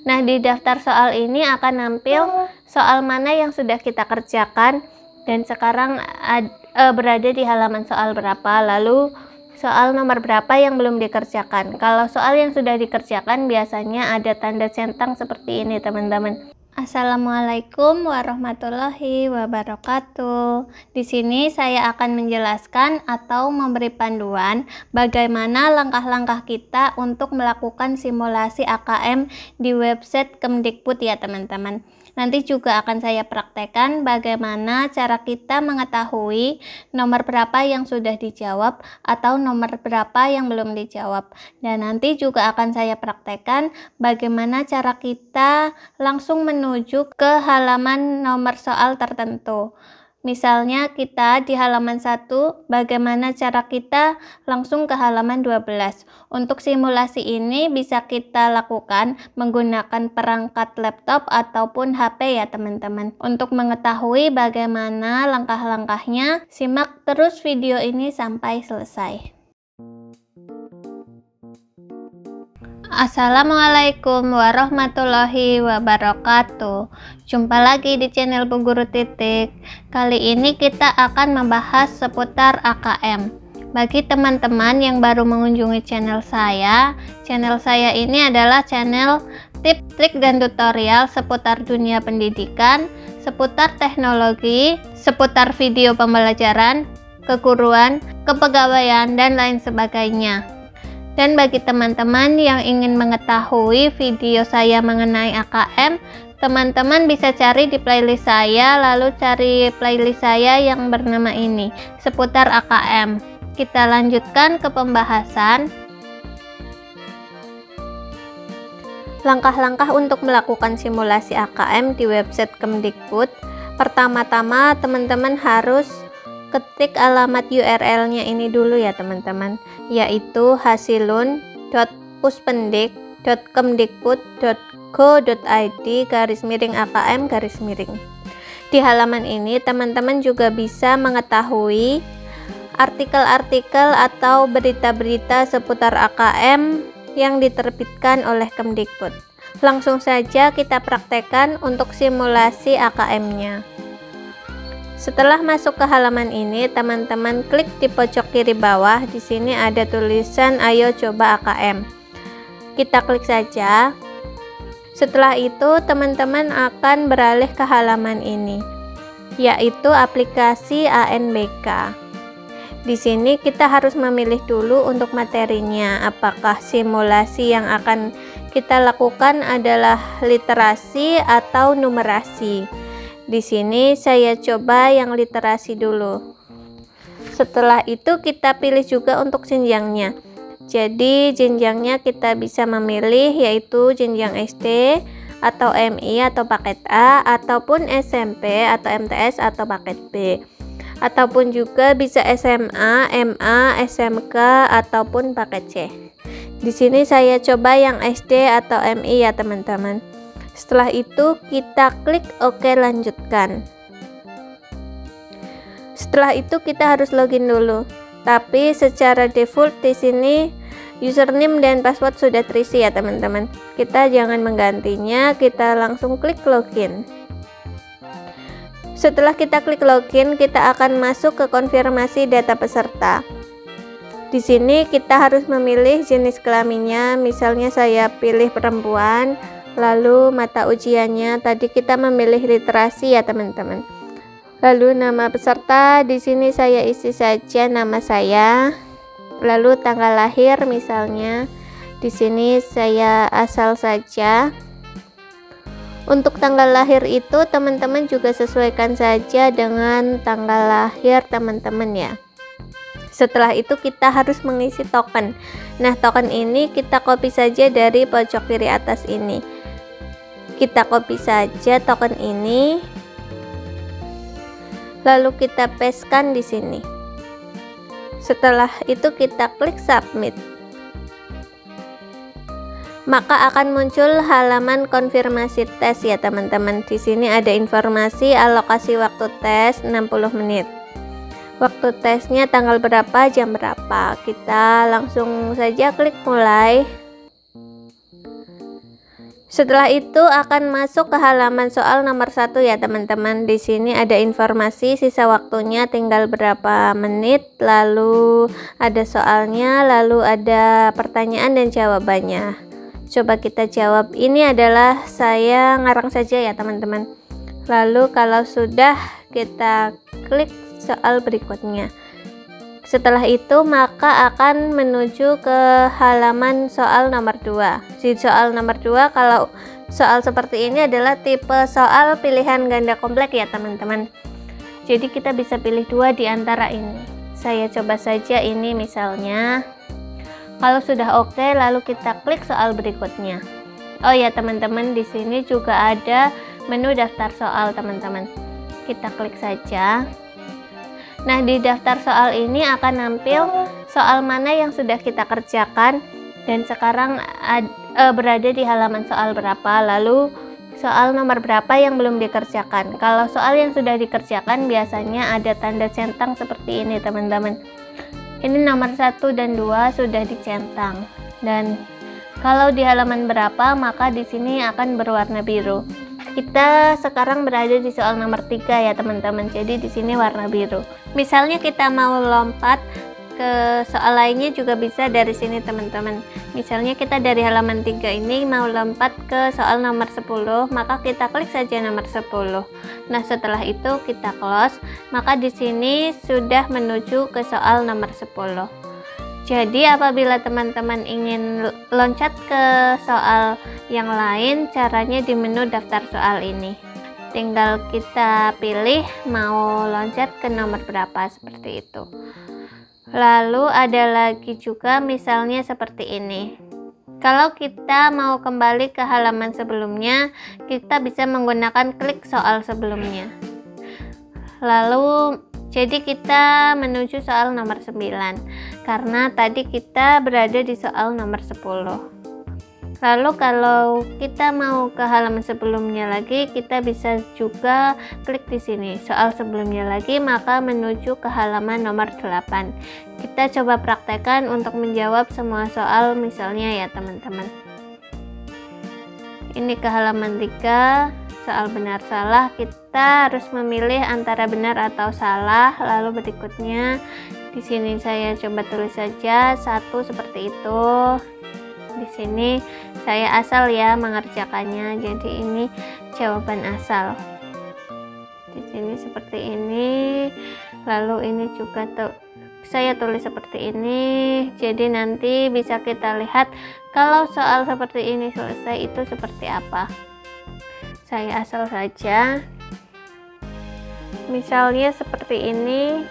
Nah, di daftar soal ini akan nampil soal mana yang sudah kita kerjakan dan sekarang berada di halaman soal berapa, lalu soal nomor berapa yang belum dikerjakan. Kalau soal yang sudah dikerjakan biasanya ada tanda centang seperti ini, teman-teman. Assalamualaikum warahmatullahi wabarakatuh. Di sini saya akan menjelaskan atau memberi panduan bagaimana langkah-langkah kita untuk melakukan simulasi AKM di website Kemdikbud ya, teman-teman. Nanti juga akan saya praktekkan bagaimana cara kita mengetahui nomor berapa yang sudah dijawab atau nomor berapa yang belum dijawab. Dan nanti juga akan saya praktekkan bagaimana cara kita langsung menuju ke halaman nomor soal tertentu. Misalnya kita di halaman 1, bagaimana cara kita langsung ke halaman 12. Untuk simulasi ini bisa kita lakukan menggunakan perangkat laptop ataupun HP ya, teman-teman. Untuk mengetahui bagaimana langkah-langkahnya, simak terus video ini sampai selesai. Assalamualaikum warahmatullahi wabarakatuh. Jumpa lagi di channel Bu Guru Titik. Kali ini kita akan membahas seputar AKM. Bagi teman-teman yang baru mengunjungi channel saya ini adalah channel tip, trik, dan tutorial seputar dunia pendidikan, seputar teknologi, seputar video pembelajaran, keguruan, kepegawaian, dan lain sebagainya. Dan bagi teman-teman yang ingin mengetahui video saya mengenai AKM, teman-teman bisa cari di playlist saya, lalu cari playlist saya yang bernama ini, seputar AKM. Kita lanjutkan ke pembahasan. Langkah-langkah untuk melakukan simulasi AKM di website Kemdikbud. Pertama-tama teman-teman harus ketik alamat URL-nya ini dulu ya, teman-teman, yaitu hasilun.puspendik.kemdikbud.go.id/AKM/. Di halaman ini teman-teman juga bisa mengetahui artikel-artikel atau berita-berita seputar AKM yang diterbitkan oleh Kemdikbud. Langsung saja kita praktekkan untuk simulasi AKM-nya. Setelah masuk ke halaman ini, teman-teman klik di pojok kiri bawah. Di sini ada tulisan "Ayo coba AKM". Kita klik saja. Setelah itu, teman-teman akan beralih ke halaman ini, yaitu aplikasi ANBK. Di sini kita harus memilih dulu untuk materinya, apakah simulasi yang akan kita lakukan adalah literasi atau numerasi. Di sini saya coba yang literasi dulu. Setelah itu kita pilih juga untuk jenjangnya. Jadi jenjangnya kita bisa memilih yaitu jenjang SD atau MI atau paket A, ataupun SMP atau MTS atau paket B, ataupun juga bisa SMA, MA, SMK ataupun paket C. Di sini saya coba yang SD atau MI ya, teman-teman. Setelah itu kita klik OK, lanjutkan. Setelah itu kita harus login dulu. Tapi secara default di sini username dan password sudah terisi ya, teman-teman. Kita jangan menggantinya, kita langsung klik login. Setelah kita klik login, kita akan masuk ke konfirmasi data peserta. Di sini kita harus memilih jenis kelaminnya, misalnya saya pilih perempuan. Lalu mata ujiannya tadi kita memilih literasi ya, teman-teman. Lalu nama peserta di sini saya isi saja nama saya. Lalu tanggal lahir misalnya di sini saya asal saja. Untuk tanggal lahir itu teman-teman juga sesuaikan saja dengan tanggal lahir teman-teman ya. Setelah itu kita harus mengisi token. Nah, token ini kita copy saja dari pojok kiri atas ini. Kita copy saja token ini, lalu kita pastekan di sini. Setelah itu kita klik submit. Maka akan muncul halaman konfirmasi tes ya, teman-teman. Di sini ada informasi alokasi waktu tes 60 menit. Waktu tesnya tanggal berapa, jam berapa. Kita langsung saja klik mulai. Setelah itu akan masuk ke halaman soal nomor 1 ya teman-teman. Di sini ada informasi sisa waktunya tinggal berapa menit, lalu ada soalnya, lalu ada pertanyaan dan jawabannya. Coba kita jawab. Ini adalah saya ngarang saja ya teman-teman. Lalu kalau sudah, kita klik soal berikutnya. Setelah itu maka akan menuju ke halaman soal nomor 2. Di soal nomor 2, kalau soal seperti ini adalah tipe soal pilihan ganda kompleks ya teman-teman. Jadi kita bisa pilih 2 di antara ini. Saya coba saja ini misalnya. Kalau sudah oke, lalu kita klik soal berikutnya. Oh ya teman-teman, di sini juga ada menu daftar soal teman-teman. Kita klik saja. Nah, di daftar soal ini akan nampil soal mana yang sudah kita kerjakan dan sekarang berada di halaman soal berapa, lalu soal nomor berapa yang belum dikerjakan. Kalau soal yang sudah dikerjakan biasanya ada tanda centang seperti ini teman-teman. Ini nomor 1 dan 2 sudah dicentang. Dan kalau di halaman berapa, maka di sini akan berwarna biru. Kita sekarang berada di soal nomor 3 ya teman-teman. Jadi di sini warna biru. Misalnya kita mau lompat ke soal lainnya juga bisa dari sini teman-teman. Misalnya kita dari halaman 3 ini mau lompat ke soal nomor 10, maka kita klik saja nomor 10. Nah, setelah itu kita close, maka di sini sudah menuju ke soal nomor 10. Jadi apabila teman-teman ingin loncat ke soal yang lain, caranya di menu daftar soal ini. Tinggal kita pilih mau loncat ke nomor berapa, seperti itu. Lalu ada lagi juga misalnya seperti ini. Kalau kita mau kembali ke halaman sebelumnya, kita bisa menggunakan klik soal sebelumnya. Lalu jadi kita menuju soal nomor 9 karena tadi kita berada di soal nomor 10. Lalu kalau kita mau ke halaman sebelumnya lagi, kita bisa juga klik di sini soal sebelumnya lagi, maka menuju ke halaman nomor 8. Kita coba praktekkan untuk menjawab semua soal misalnya ya teman-teman. Ini ke halaman 3, soal benar salah, kita harus memilih antara benar atau salah. Lalu berikutnya di sini saya coba tulis saja 1 seperti itu. Di sini saya asal ya mengerjakannya, jadi ini jawaban asal. Di sini seperti ini, lalu ini juga saya tulis seperti ini. Jadi nanti bisa kita lihat kalau soal seperti ini selesai itu seperti apa. Saya asal saja, misalnya seperti ini.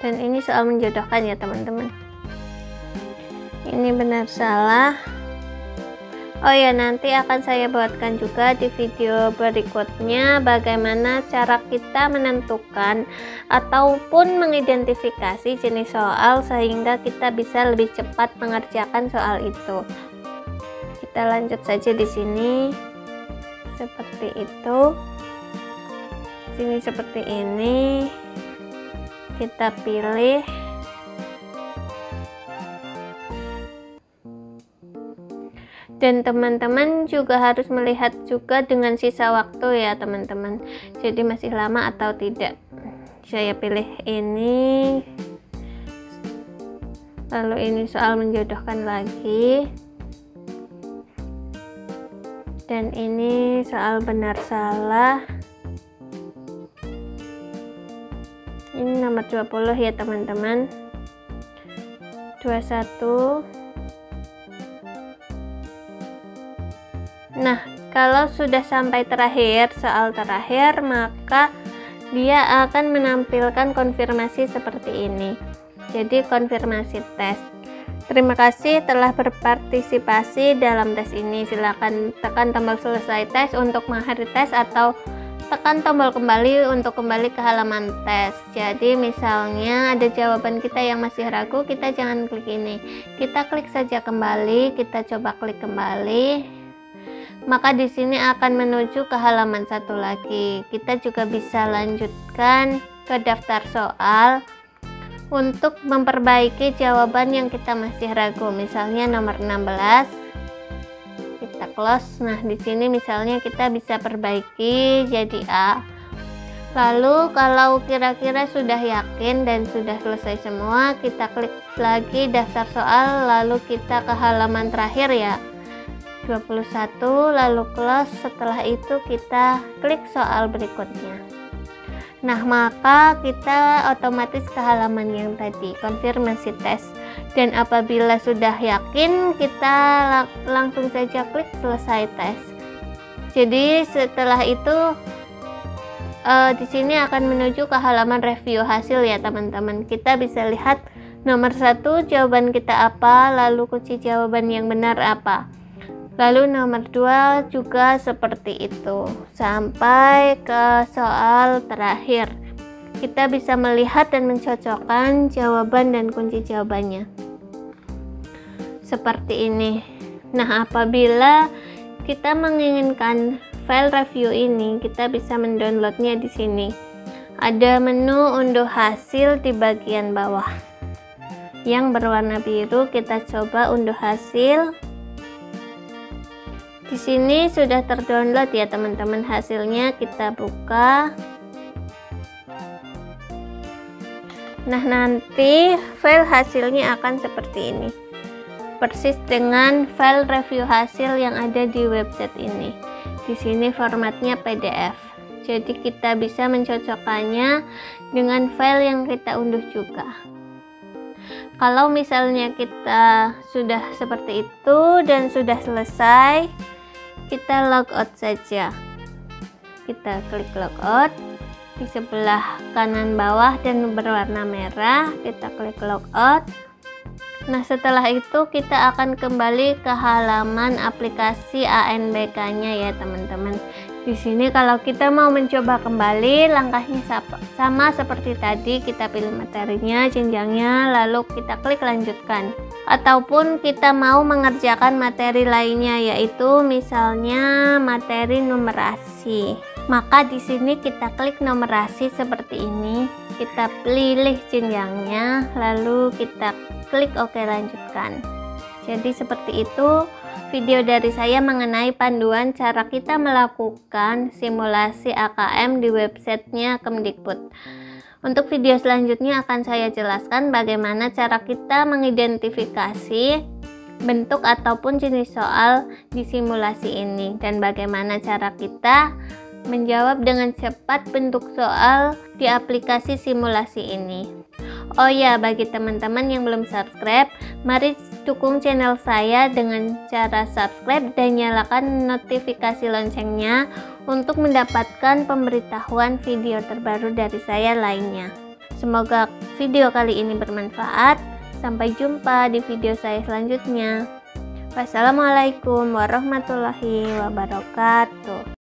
Dan ini soal menjodohkan ya teman-teman. Ini benar salah. Oh ya, nanti akan saya buatkan juga di video berikutnya bagaimana cara kita menentukan ataupun mengidentifikasi jenis soal sehingga kita bisa lebih cepat mengerjakan soal itu. Kita lanjut saja di sini. Seperti itu. Sini seperti ini. Kita pilih dan teman-teman juga harus melihat juga dengan sisa waktu ya teman-teman, jadi masih lama atau tidak. Saya pilih ini, lalu ini soal menjodohkan lagi, dan ini soal benar salah. Ini nomor 20 ya teman-teman. 21. Nah, kalau sudah sampai terakhir, soal terakhir, maka dia akan menampilkan konfirmasi seperti ini. Jadi konfirmasi tes. Terima kasih telah berpartisipasi dalam tes ini. Silakan tekan tombol selesai tes untuk mengakhiri tes atau tekan tombol kembali untuk kembali ke halaman tes. Jadi misalnya ada jawaban kita yang masih ragu, kita jangan klik ini. Kita klik saja kembali, kita coba klik kembali. Maka di sini akan menuju ke halaman 1 lagi. Kita juga bisa lanjutkan ke daftar soal untuk memperbaiki jawaban yang kita masih ragu. Misalnya nomor 16 kita close. Nah, di sini misalnya kita bisa perbaiki jadi A. Lalu kalau kira-kira sudah yakin dan sudah selesai semua, kita klik lagi daftar soal, lalu kita ke halaman terakhir ya, 21, lalu close. Setelah itu kita klik soal berikutnya. Nah, maka kita otomatis ke halaman yang tadi, konfirmasi tes. Dan apabila sudah yakin, kita langsung saja klik selesai tes. Jadi setelah itu di sini akan menuju ke halaman review hasil ya teman-teman. Kita bisa lihat nomor 1 jawaban kita apa, lalu kunci jawaban yang benar apa. Lalu nomor 2 juga seperti itu sampai ke soal terakhir. Kita bisa melihat dan mencocokkan jawaban dan kunci jawabannya seperti ini. Nah, apabila kita menginginkan file review ini, kita bisa mendownloadnya di sini. Ada menu unduh hasil di bagian bawah yang berwarna biru. Kita coba unduh hasil. Di sini sudah terdownload ya teman-teman hasilnya. Kita buka. Nah, nanti file hasilnya akan seperti ini, persis dengan file review hasil yang ada di website ini. Di sini formatnya PDF, jadi kita bisa mencocokkannya dengan file yang kita unduh juga. Kalau misalnya kita sudah seperti itu dan sudah selesai, kita logout saja. Kita klik logout di sebelah kanan bawah dan berwarna merah, kita klik logout. Nah, setelah itu kita akan kembali ke halaman aplikasi ANBK-nya ya teman-teman. Di sini kalau kita mau mencoba kembali, langkahnya sama seperti tadi. Kita pilih materinya, jenjangnya, lalu kita klik lanjutkan. Ataupun kita mau mengerjakan materi lainnya, yaitu misalnya materi numerasi. Maka di sini kita klik numerasi seperti ini. Kita pilih jenjangnya, lalu kita klik OK lanjutkan. Jadi seperti itu video dari saya mengenai panduan cara kita melakukan simulasi AKM di websitenya Kemdikbud. Untuk video selanjutnya akan saya jelaskan bagaimana cara kita mengidentifikasi bentuk ataupun jenis soal di simulasi ini, dan bagaimana cara kita menjawab dengan cepat bentuk soal di aplikasi simulasi ini. Oh ya, bagi teman-teman yang belum subscribe, mari dukung channel saya dengan cara subscribe dan nyalakan notifikasi loncengnya untuk mendapatkan pemberitahuan video terbaru dari saya lainnya. Semoga video kali ini bermanfaat. Sampai jumpa di video saya selanjutnya. Wassalamualaikum warahmatullahi wabarakatuh.